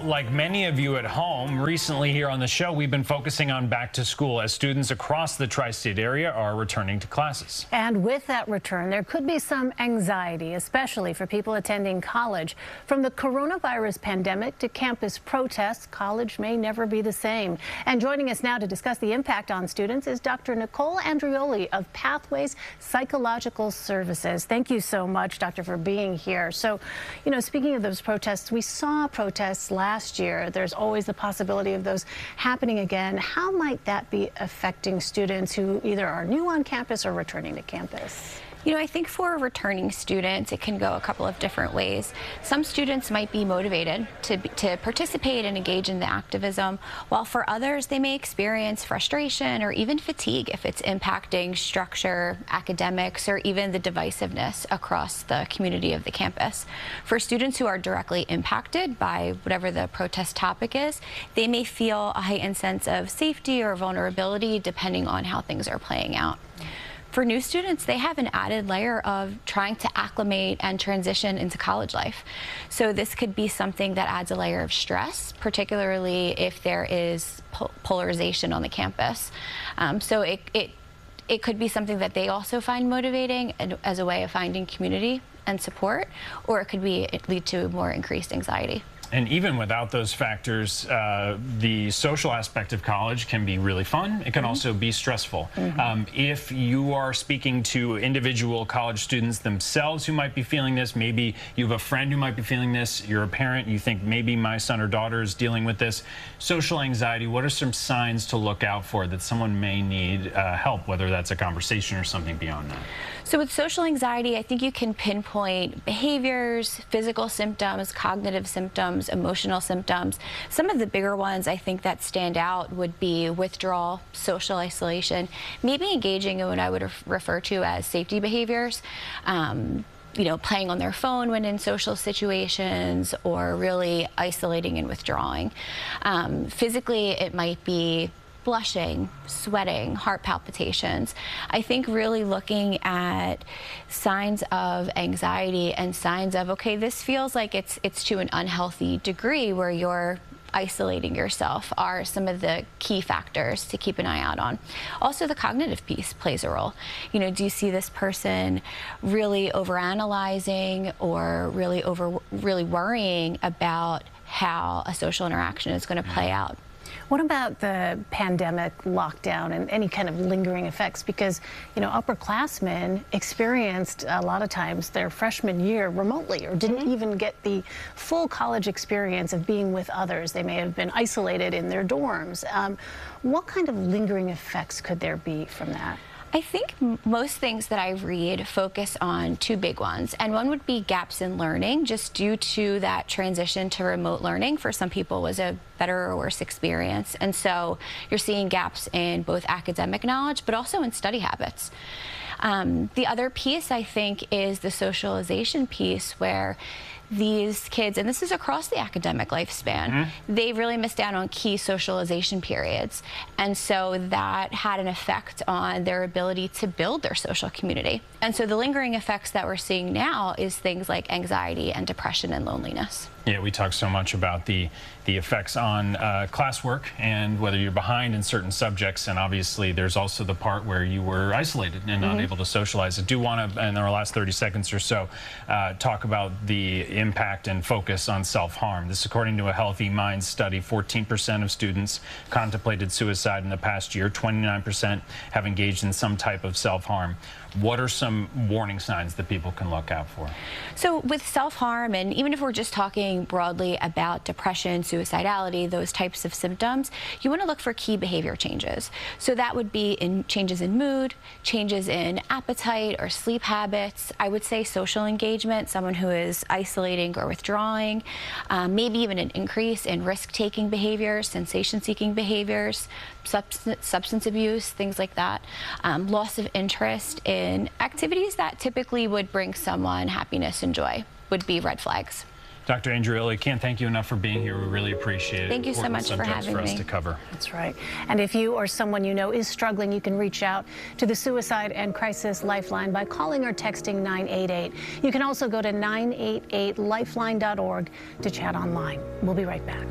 like many of you at home, recently here on the show, we've been focusing on back to school as students across the tri-state area are returning to classes. And with that return, there could be some anxiety, especially for people attending college. From the coronavirus pandemic to campus protests, college may never be the same. And joining us now to discuss the impact on students is Dr. Nicole Andreoli of Pathways Psychological Services. Thank you so much, Doctor, for being here. So, you know, speaking of those protests, we saw protests last year. There's always the possibility of those happening again. How might that be affecting students who either are new on campus or returning to campus? You know, I think for returning students, it can go a couple of different ways. Some students might be motivated to participate and engage in the activism, while for others, they may experience frustration or even fatigue if it's impacting structure, academics, or even the divisiveness across the community of the campus. For students who are directly impacted by whatever the protest topic is, they may feel a heightened sense of safety or vulnerability depending on how things are playing out. For new students, they have an added layer of trying to acclimate and transition into college life. So this could be something that adds a layer of stress, particularly if there is polarization on the campus. So it could be something that they also find motivating and as a way of finding community and support, or it could lead to more increased anxiety. And even without those factors, the social aspect of college can be really fun. It can also be stressful. If you are speaking to individual college students themselves who might be feeling this, maybe you have a friend who might be feeling this, you're a parent, you think maybe my son or daughter is dealing with this. Social anxiety, what are some signs to look out for that someone may need help, whether that's a conversation or something beyond that? So with social anxiety, I think you can pinpoint behaviors, physical symptoms, cognitive symptoms, emotional symptoms. Some of the bigger ones I think that stand out would be withdrawal, social isolation, maybe engaging in what I would refer to as safety behaviors. You know, playing on their phone when in social situations, or really isolating and withdrawing. Physically, it might be blushing, sweating, heart palpitations. I think really looking at signs of anxiety and signs of, okay, this feels like it's to an unhealthy degree where you're isolating yourself are some of the key factors to keep an eye out on. Also, the cognitive piece plays a role. You know, do you see this person really overanalyzing or really worrying about how a social interaction is going to play out? What about the pandemic lockdown and any kind of lingering effects? Because, you know, upperclassmen experienced a lot of times their freshman year remotely or didn't even get the full college experience of being with others. They may have been isolated in their dorms. What kind of lingering effects could there be from that? I think most things that I read focus on two big ones, and one would be gaps in learning, just due to that transition to remote learning for some people was a better or worse experience. And so you're seeing gaps in both academic knowledge, but also in study habits. The other piece, I think, is the socialization piece, where these kids, and this is across the academic lifespan, they really missed out on key socialization periods. And so that had an effect on their ability to build their social community. And so the lingering effects that we're seeing now is things like anxiety and depression and loneliness. Yeah, we talk so much about the effects on classwork and whether you're behind in certain subjects, and obviously there's also the part where you were isolated and not able to socialize. I do want to, in our last 30 seconds or so, talk about the impact and focus on self-harm. This, according to a Healthy Minds study, 14% of students contemplated suicide in the past year. 29% have engaged in some type of self-harm. What are some warning signs that people can look out for? So with self-harm, and even if we're just talking broadly about depression, suicidality, those types of symptoms, you want to look for key behavior changes. So that would be in changes in mood, changes in appetite or sleep habits. I would say social engagement, someone who is isolating or withdrawing, maybe even an increase in risk-taking behaviors, sensation-seeking behaviors, substance abuse, things like that, loss of interest in activities that typically would bring someone happiness and joy would be red flags. Dr. Andreoli, can't thank you enough for being here. We really appreciate it. Thank you so much for having for us me. to cover. That's right. And if you or someone you know is struggling, you can reach out to the Suicide and Crisis Lifeline by calling or texting 988. You can also go to 988lifeline.org to chat online. We'll be right back.